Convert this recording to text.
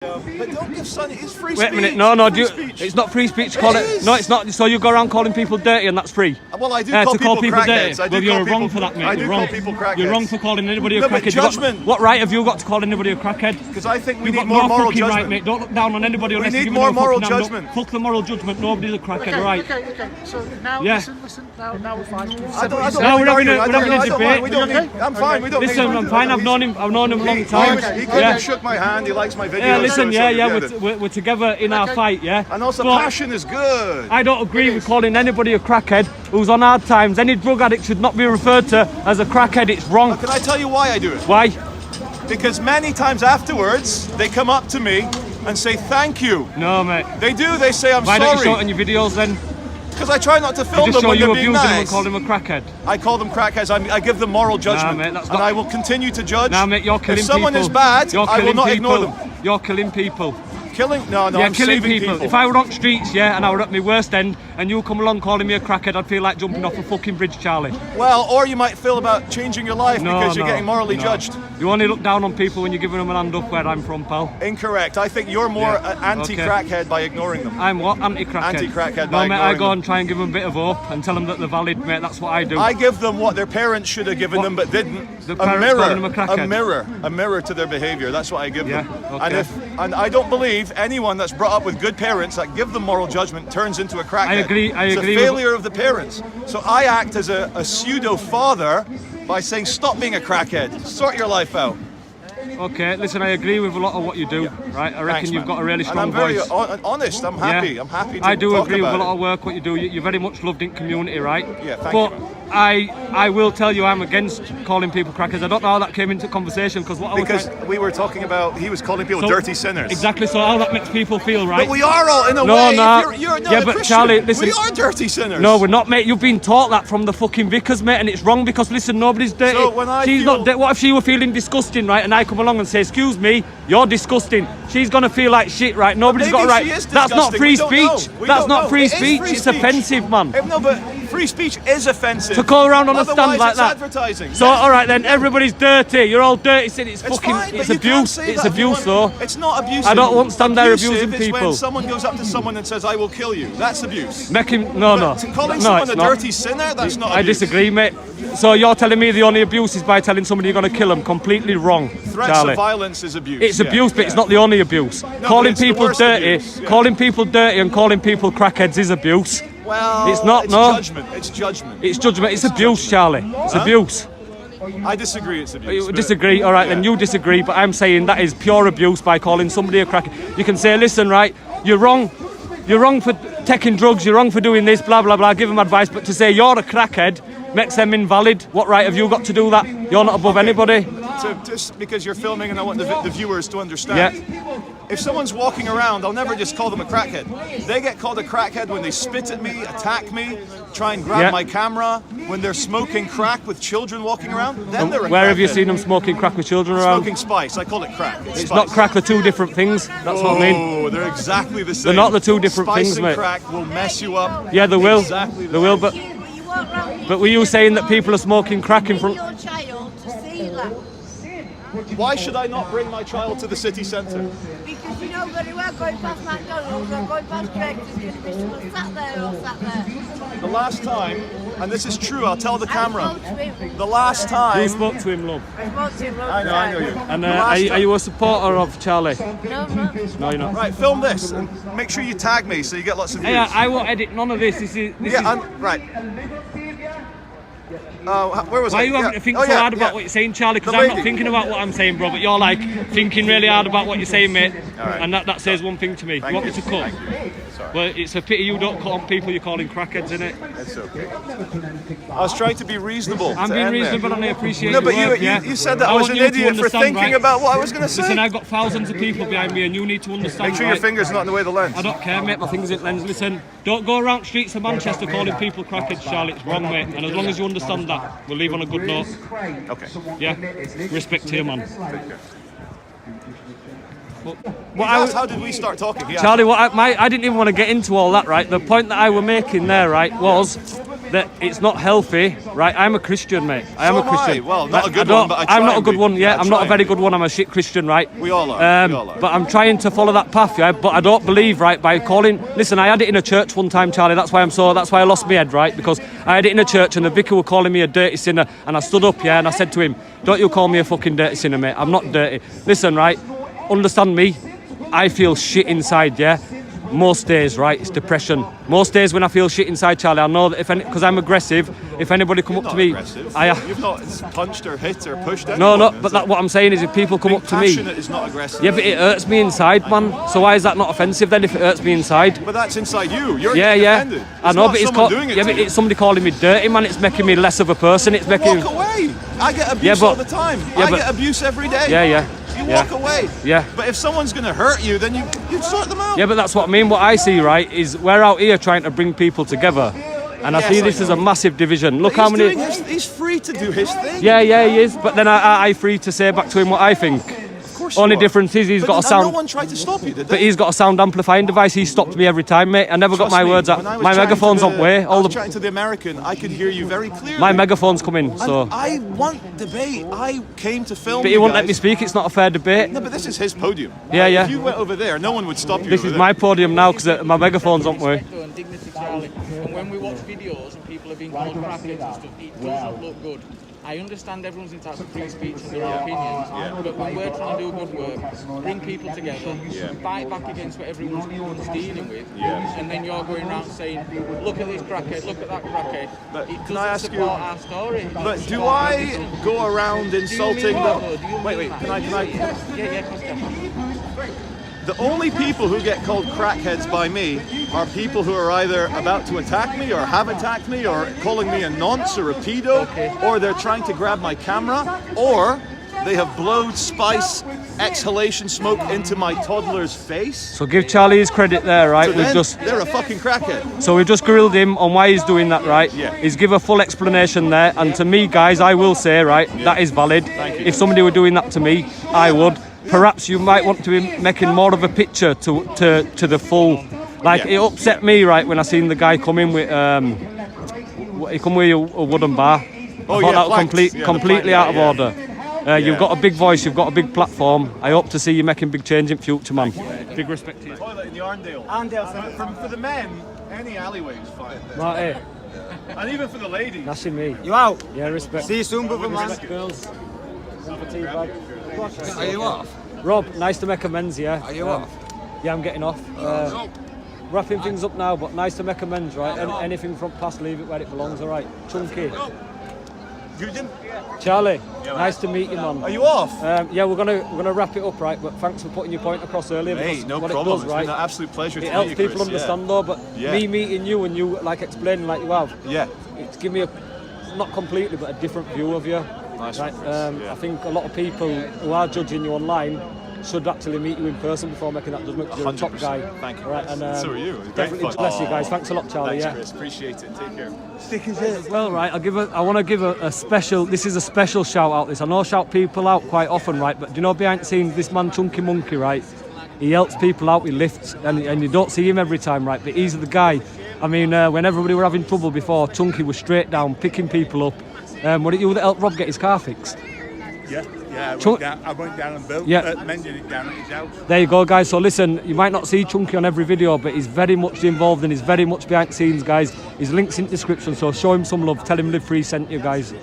But don't give Sonny, it's free speech. Wait a minute, no, it's not free speech to call it. No, it's not. So you go around calling people dirty and that's free. Well, I do call people crackheads. Well, you're wrong for that, mate. I do call people crackheads. You're wrong for calling anybody a crackhead. Judgment. What right have you got to call anybody a crackhead? Because I think we need more moral judgment. Right, mate. Don't look down on anybody unless we need more moral judgment. Fuck the moral judgment. Nobody's a crackhead, right? Okay. So now, listen. Now we're fine. Now we're having a debate. I'm fine. We don't. Listen, I'm fine. I've known him a long time. He came and shook my hand. He likes my videos. Yeah, listen. We're together in our fight, yeah? And also passion is good. I don't agree with calling anybody a crackhead who's on hard times. Any drug addict should not be referred to as a crackhead. It's wrong. Can I tell you why I do it? Why? Because many times afterwards, they come up to me and say thank you. No, mate. They do. They say I'm sorry. Why don't you show it on your videos then? Because I try not to film them when they're being nice. Them and call them a crackhead. I call them crackheads. I give them moral judgment. Nah, mate, that's and not... I will continue to judge. Nah, mate, you're killing people. If someone is bad, I will not ignore them. You're killing people. Killing? No, I'm killing saving people. If I were on streets, and I were at my worst end, and you come along calling me a crackhead, I'd feel like jumping off a fucking bridge, Charlie. Well, or you might feel about changing your life because you're getting morally judged. You only look down on people when you're giving them an hand up where I'm from, pal. Incorrect. I think you're more anti-crackhead by ignoring them. I'm what? Anti-crackhead? Anti-crackhead by ignoring them. No, mate, I go and try and give them a bit of hope and tell them that they're valid, mate. That's what I do. I give them what their parents should have given them but didn't. A mirror to their behaviour. That's what I give them. Okay. And I don't believe anyone that's brought up with good parents that give them moral judgment turns into a crackhead. I agree. It's a failure of the parents. So I act as a pseudo father by saying stop being a crackhead, sort your life out. Okay, listen, I agree with a lot of what you do, right? I reckon you've got a really strong voice. And I'm very honest. I'm happy. I'm happy to I do talk agree with about a lot of work what you do. You're very much loved in community, right? Yeah, thank you. But I will tell you I'm against calling people crackers. I don't know how that came into conversation because we were talking about he was calling people dirty sinners. Exactly. So how that makes people feel, right? But we are all in a way. No. You're but Christian, Charlie, listen. We are dirty sinners. No, we're not, mate. You've been taught that from the fucking vicars, mate, and it's wrong because listen, nobody's dirty. So when She's not. What if she were feeling disgusting, right? And I come along and say, "Excuse me, you're disgusting." She's gonna feel like shit, right? Nobody's got a right. That's not free speech. That's not free speech. It's offensive, man. No, but free speech is offensive. To call around on a stand like that. Advertising. So all right then, everybody's dirty. You're all dirty. It's fucking. Fine, it's abuse. It's abuse, though. It's not abuse. I don't want to stand there abusing people. people. When someone goes up to someone and says, "I will kill you," that's abuse. Make him no. Calling someone a dirty sinner, that's not abuse. I disagree, mate. So you're telling me the only abuse is by telling somebody you're going to kill them? Completely wrong, Threats Charlie. of violence is abuse. It's abuse, but it's not the only abuse. Calling people dirty, calling people dirty, and calling people crackheads is abuse. Well, it's not. Judgment. It's judgment. It's judgment. It's abuse, Charlie. It's abuse. I disagree. It's abuse. You disagree. All right, then you disagree. But I'm saying that is pure abuse by calling somebody a crackhead. You can say, listen, right, you're wrong. You're wrong for taking drugs. You're wrong for doing this. Blah blah blah. Give them advice, but to say you're a crackhead makes them invalid. What right have you got to do that? You're not above anybody. So just because you're filming and I want the viewers to understand. Yeah. If someone's walking around, I'll never just call them a crackhead. They get called a crackhead when they spit at me, attack me, try and grab my camera, when they're smoking crack with children walking around, then they're a crackhead. Where have you seen them smoking crack with children around? Smoking spice, I call it crack. It's not crack, they're two different things. That's what I mean. Oh, they're exactly the same. They're not the two different spice things, mate. Spice and crack will mess you up. Yeah, they will. Exactly they will, but were you saying that people are smoking crack in front? Your child to see that. Why should I not bring my child to the city centre? Because you know very well going past McDonald's or going past Greg's is going to be someone sat there or sat there. The last time, and this is true, I'll tell the camera. I spoke to him. The last time... You spoke to him, love. I spoke to him. I know you. And are you a supporter of Charlie? No, I'm not. No, you're not. Right, film this and make sure you tag me so you get lots of views. Yeah, I won't edit none of this. This is right. Where was Why I? are you having to think so hard about what you're saying, Charlie? Because I'm not thinking about what I'm saying, bro, but you're like thinking really hard about what you're saying, mate. Right. And that says one thing to me. You want me to cut? Well, it's a pity you don't cut on people you're calling crackheads, isn't it? It's okay. I was trying to be reasonable. I'm being reasonable and I appreciate No, but your work, you said that I was an idiot for thinking about what I was going to say. Listen, I've got thousands of people behind me and you need to understand. Make sure your finger's not in the way of the lens. I don't care, mate. My finger's in the lens. Listen, don't go around streets of Manchester calling people crackheads, Charlie. It's wrong, mate. And as long as you understand that, we'll leave on a good note. Okay. Yeah. Respect to you, man. How did we start talking? Charlie, I didn't even want to get into all that, right? The point that I were making there, right, was that it's not healthy, right? I'm a Christian, mate. I am So a Christian. am I. Well, not a good I don't- one, but I try I'm not a and good be. one. Yeah, I I'm not try a very and be. good one. I'm a shit Christian, right? We all are. We all are. But I'm trying to follow that path, yeah. But I don't believe, right, by calling. Listen, I had it in a church one time, Charlie. That's why I lost my head, right? Because I had it in a church and the vicar were calling me a dirty sinner, and I stood up, yeah, and I said to him, "Don't you call me a fucking dirty sinner, mate? I'm not dirty. Listen, right? Understand me. I feel shit inside, yeah." Most days, right, it's depression. Most days when I feel shit inside, Charlie, I know that because I'm aggressive, if anybody come up to me, Aggressive. You've not punched or hit or pushed No, anyone. no, but what I'm saying is if people come Being up to me, passionate is not aggressive. yeah, but it hurts me inside, man. So why is that not offensive then if it hurts me inside? But that's inside you. You're Yeah, getting yeah. offended. I It's know, not but it's someone doing it yeah, to but you. it's somebody calling me dirty, man. It's making me less of a person. It's making Walk away. I get abuse Yeah, but- all the time. yeah, I but- get abuse every day. Yeah, yeah. You Yeah. walk away. Yeah. But if someone's going to hurt you, then you sort them out. Yeah, but that's what I mean. What I see, right, is we're out here trying to bring people together, and I Yes, see I this as a know. massive division. Look But how many. he's free to do his thing. Yeah, yeah, he is. But then I free to say back to him what I think. Of course you Only are. difference is he's But got a no sound. one tried to stop you, did they? But he's got a sound amplifying device. He stopped me every time, mate. I never got Trust my me, words out. when I was My chatting to megaphone's on way. I was chatting to the American, I could hear you very clearly. My megaphone's coming, so. And I want debate. I came to film. But he you won't let me guys. speak. It's not a fair debate. No, but this is his podium. Yeah, yeah. If you went over there, no one would stop you. This over is there. my podium now because my megaphone's on way. And dignity, Charlie. And when we watch videos and people are being called crackheads and stuff, it doesn't look good. I understand everyone's entitled to free speech and their own opinions, but when we're trying to do good work, bring people together, fight back against what everyone's dealing with, and then you're going around saying, look at this crackhead, look at that crackhead. But It can I doesn't ask you- support our story. It But doesn't do support I everything. go around insulting Do you mean what, the... though? Do you Wait, mean can I... Yeah, of course, Stefan. The only people who get called crackheads by me are people who are either about to attack me or have attacked me or calling me a nonce or a pedo, or they're trying to grab my camera, or they have blown spice exhalation smoke into my toddler's face. So give Charlie his credit there, right? So then they're a fucking crackhead. So we've just grilled him on why he's doing that, right? Yeah. He's give a full explanation there, and to me, guys, I will say, right, that is valid. Thank you. If somebody were doing that to me, I would. Perhaps you might want to be making more of a picture to the full. Like Yeah. it upset me, right, when I seen the guy come in with he come with a wooden bar. Oh, I thought yeah, that was planks. Yeah, the completely plank, out of yeah. order. You've got a big voice, you've got a big platform. I hope to see you making big change in future, man. Big respect to you. Toilet in the Arndale. For the men, any alleyway is fine. Right, And even for the ladies. that's in me. You out? Yeah, respect. See you soon, brother man. Girls. One for tea bag. Are you off? Rob, nice to make amends, yeah. Are you off? Yeah, I'm getting off. Wrapping things up now, but nice to make amends, right? Anything from past, leave it where it belongs, all right? Chunky. Charlie, nice to meet you, man. Are you off? Yeah, we're gonna wrap it up, right? But thanks for putting your point across earlier. Hey, because no what problem. It does, It's right? been an absolute pleasure to It meet helps you, people Chris. understand, though. But Yeah. me meeting you and you like explaining like you have, Yeah. it's given me not completely, but a different view of you. Nice Right? one, Chris. Yeah. I think a lot of people who are judging you online should actually meet you in person before making that judgment. 'Cause you're a top 100%. guy. Thank you, Right, Chris. and So are you. It was great definitely fun. bless you guys. Thanks a lot, Charlie. Thanks, Yeah. Chris. Appreciate it. Take care. Well, right, I want to give a special. This is a special shout out. This I know I shout people out quite often, right? But do you know behind the scenes, this man Chunky Monkey, right? He helps people out. He lifts, and you don't see him every time, right? But he's the guy. I mean, when everybody were having trouble before, Chunky was straight down picking people up. Were it you that helped Rob get his car fixed? Yeah, I went down and built, Yeah. mended it down at his house. There you go, guys. So listen, you might not see Chunky on every video, but he's very much involved and he's very much behind the scenes, guys. His link's in the description, so show him some love. Tell him Live Free sent you, guys.